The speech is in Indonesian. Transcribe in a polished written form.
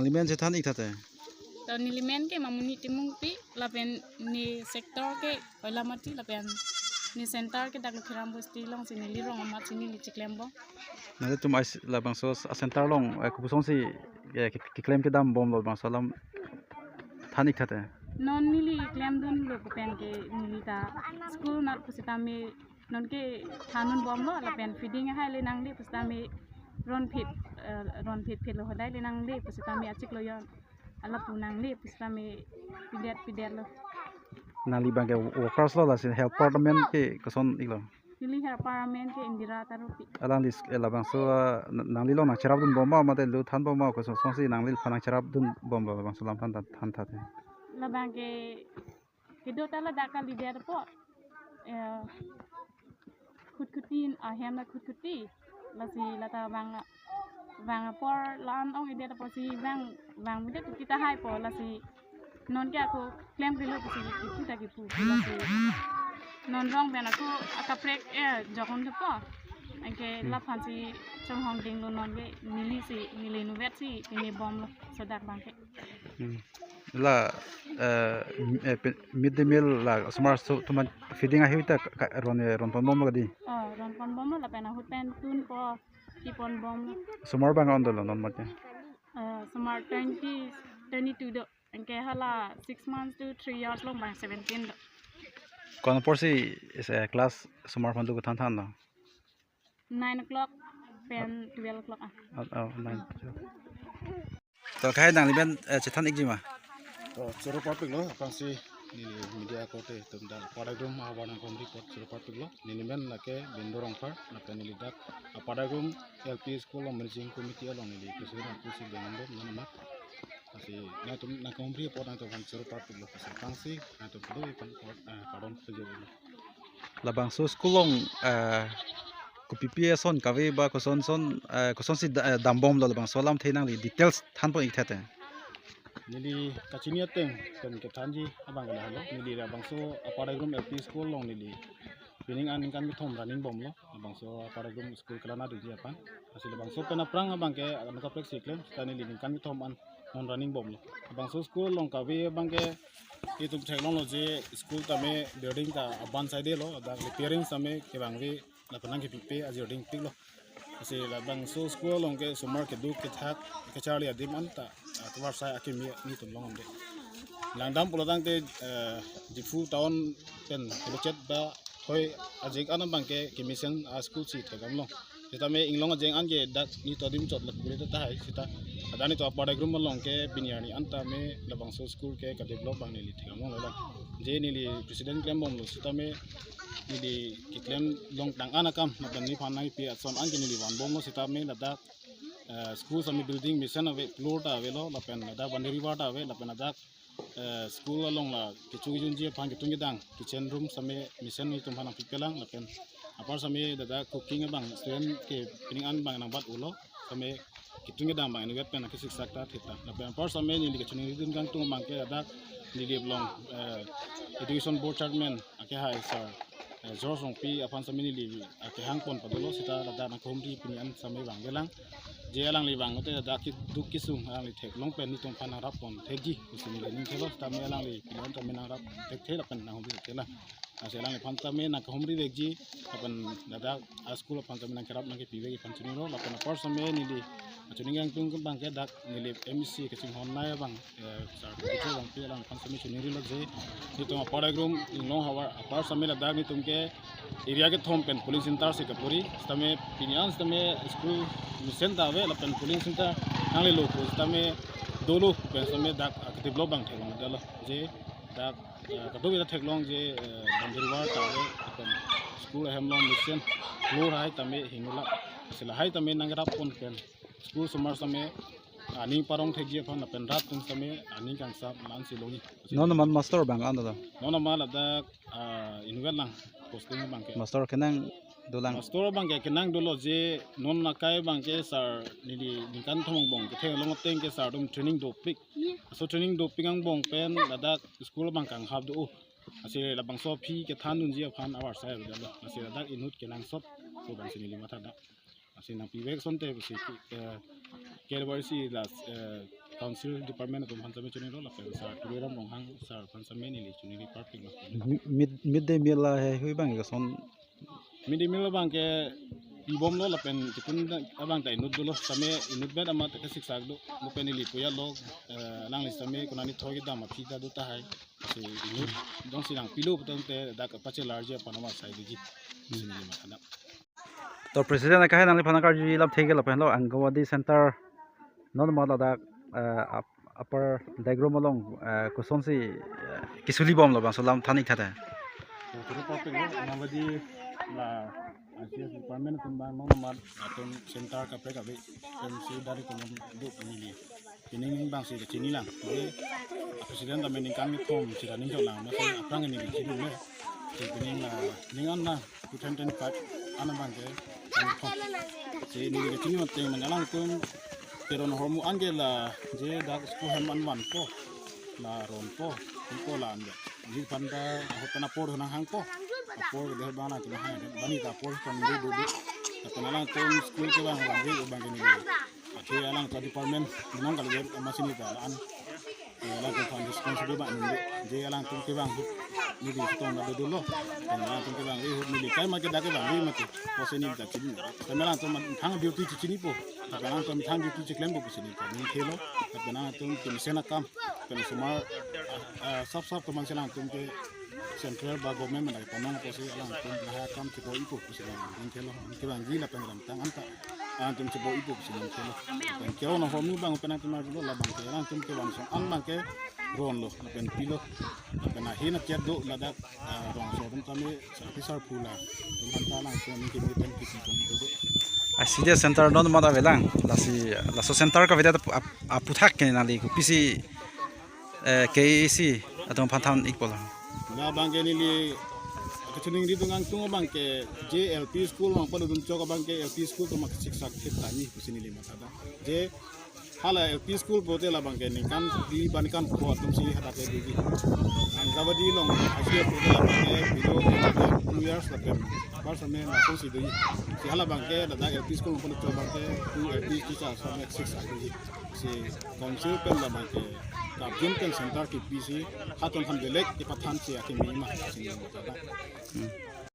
Nalimen se than ik thate तो नीलिमेन के मामुनी टिमुंग पी लापेन नी सेक्टर के पहला मती लापेन नी सेंटर के दागलो खिराम बस्ती लोंग सिनी लिरोंग अमात सिनी लिचिक्लेमबो nade tum ais labang so center long kupusong si ki claim ke dam bom lo bang salam than ik thate non नीली क्लेम दुन लो पेन के नीली ता स्कूल नार पुसिता में नन के थानुन बम लो लापेन फीडिंग हाय ले नांगली पुसिता में रन फिट लो हदाय ले नांगली पुसिता में अचिक लो yon ala punang ni pusiता में pidet lo nali bang ke workers lo la sin help department ke koson iklo नीली है पार्लियामेंट के इंदिरा तारुपी alang dis labang so nangli lo nang charab dun bom ma mate lu than bom ma ko so si nangli phanang charab dun bom lo labang salam than thate labang ke do tala daka lider po khutkutin ahem na khutkuti lasi lata bang por lan ong ide po si bang mide kita hai po lasi non ke aku claim ke lo si kita ki pu lasi non rong ben aku akaprek jokon de po angke la phansi chong hong ding lo non ke nili nu vet si ini bom lo sodak bang ke la mid day meal la smart so tuman feeding a hita ron pon bom gadi ron pon bom la pena huten tun po tipon bom smart bang on non mate smart 22 do angke hala 6 months to 3 years long bang 17 do kon porsi is a class smart pon du than no 9 o'clock pen 12 o'clock oh 9 to khai dang liben che than ik jima to sero papik lo pangsi ni media kote tumda padagum awana kom report sero papik lo ni men lake bendorong par napa ni lidak padagum LP school lo managing committee lo ni president pusi benando nama asi na tum na kom report na to kan sero papik lo pangsi na to do ipan padon sejero labang so school long ko PPA son kawe ba ko son si dambom lo labang solam theinang li details than po ik thate nili kachini ateng kan ke thanji abang gala halo nili abang so aparagum LP school long nili pining an kan mi thom running bom lo abang so aparagum school kalana du ji apan asil abang so pena prang abang ke an ka prek siklem stani nili kan mi thom an non running bom lo abang so school long kawe abang ke itu technology school tame building ta aban side lo da repairing same ke bang we la panang ke pipe azir pik lo asi labang so school long ke sumar ke du ke thak ke charli adim anta atwar sai akimi ni tum long de langdam pulotang te difu town pen budget ba hoi ajik an bang ke commission a school si thegam long sita me inglong ajeng an ge dak ni to dim chot lat bure ta hai sita adani to apade grum long ke binyani anta me labang so school ke ka develop bang ni thegam long la je ni li president claim bom lo sita me ni di kiklem long tang anakam na ban ni phanai pi son an ni li wan bom lo sita me ladak school sami building mission ave floor ta ave lo la pen da bandari wa ta ave la pen da school along la kichu junji phang kitung dang kitchen room sami mission ni tum phana pipelang la pen apar sami da cooking bang student ke pining an bang nang bat ulo sami kitung dang bang ni wet pen ki siksak ta thita la pen apar sami ni ke chuni din gang tung bang ke da ni li long education board chairman ake hai sir Zorsong pi apan sami ni li ake hang pon padolo sita da na komri pini an sami bang gelang je alang li bang te da ki du kisung alang li thek long pen ni tong phana rap pon thegi usini le ning thelo ta me alang li pilon ta me na rap thek thela pen na hobi thela ase alang li phanta me na khomri vekji apan da school phanta me na kerap na ke piwe ki phanchini ro apan par same ni li achuni gang tung bang ke dak ni li MC ke sing hon na bang sar ke bang pi alang phanta me chuni ri lo je ni to padagrum no hawa par same la dak ni tum ke area ke thom pen police intar se kapuri stame pinians tame school mission ta ave la pen police intar nangli lo ko stame dolo pen same dak develop bang thegong dalo je dak kato bi theklong je bandiriwa ta ave pen school hemlong mission floor hai tame hingula sila hai tame nangrap pon pen school sumar same ani parong thegi phon pen rat tum same ani kang sap man siloni non man master bang an da non ma la dak inwel lang posting bang ke master kenang dolang master bang ke kenang dolo je non na kai bang ke sar ni kan thong bong ke theng long teng ke sar dum training do pik so training do pik ang bong pen lada school bang kang hab do ase la bang so phi ke than nun ji phan awar sai da ase lada inut kenang sop so bang sini lima thada ase na pi vek son te se ke si la council department tum han same chuni ro la pen sa tourism rong hang sa han same ni li chuni parking lo mid day meal la he hui bang ko son midi mil bang ke ibom lo la pen tipun abang ta inut lo same inut bet ama ta sik sak do mo pen li puya lo lang li same kunani thogi da ma phita do ta hai se inut dong silang pilu putang te da ka pache large panama sai di sini ma kana to president ka nang li phana kar ji lap thege la pen lo angawadi center non ma da upper diagram along ko son si kisuli bom lo bang so lam thanik thata to parking lo angawadi la asia department tum bang mo ma aton center ka pre ka be si dari ko do ni ini bang si chini lang presiden da mening kami thom si raning jo lang ma sai aprang ni chi du me si bening la ningan na 2025 ana bang ke si ni ke chini mate mangalang tum pero no homu angela je da ko hem an wan ko la ron ko la ande ji panda hotana por na hang ko por de bana ti hang bani ta por kan du kenalan tum school ke bang ni ati alang ka department nang kali masini ta an alang ko fan responsible ba ni je alang tum ke bang ni di to na do lo alang tum ke bang ni kai ma ke da ke bang ni ma ke poseni ta chini kenalan tum thang beauty chi chini po alang tum thang beauty chi klem po chini ni khelo kenalan tum ke sena kam ke semua sap teman selang tum ke central ba government na panang ko si alang tum ha kam ti ko ipo ko sila ni khelo ke bang gi la pengram tang anta antum ci bo ipo ci non khelo en kero no homu bang penang tum do la bang ke antum ke bang so an bang ke ron lo la pen pilo la pen hina ket do la da rong so tum kami sa officer pula tum anta lang so ni ke mi pen ki tum do asidia center non ma da velang la so center ka veda aputhak ke na li ku pc KEC atong panthan equal na bang ke ni li kecuning di tungang tungo bang ke JLP school mang padu dun choka bang ke LP school to mak siksa kita ni kusini lima sada je hala LP school bote la bang ke ni kan di banikan ko tum si hada ke di an gawadi long asia bote la bang ke bilo 2 years la tem par same na ko si di si hala bang ke da LP school padu choka bang ke 2 LP kita same siksa di si council pen la bang ke Kapjen kan center ki PC haton han belek ipathan si akin mima sini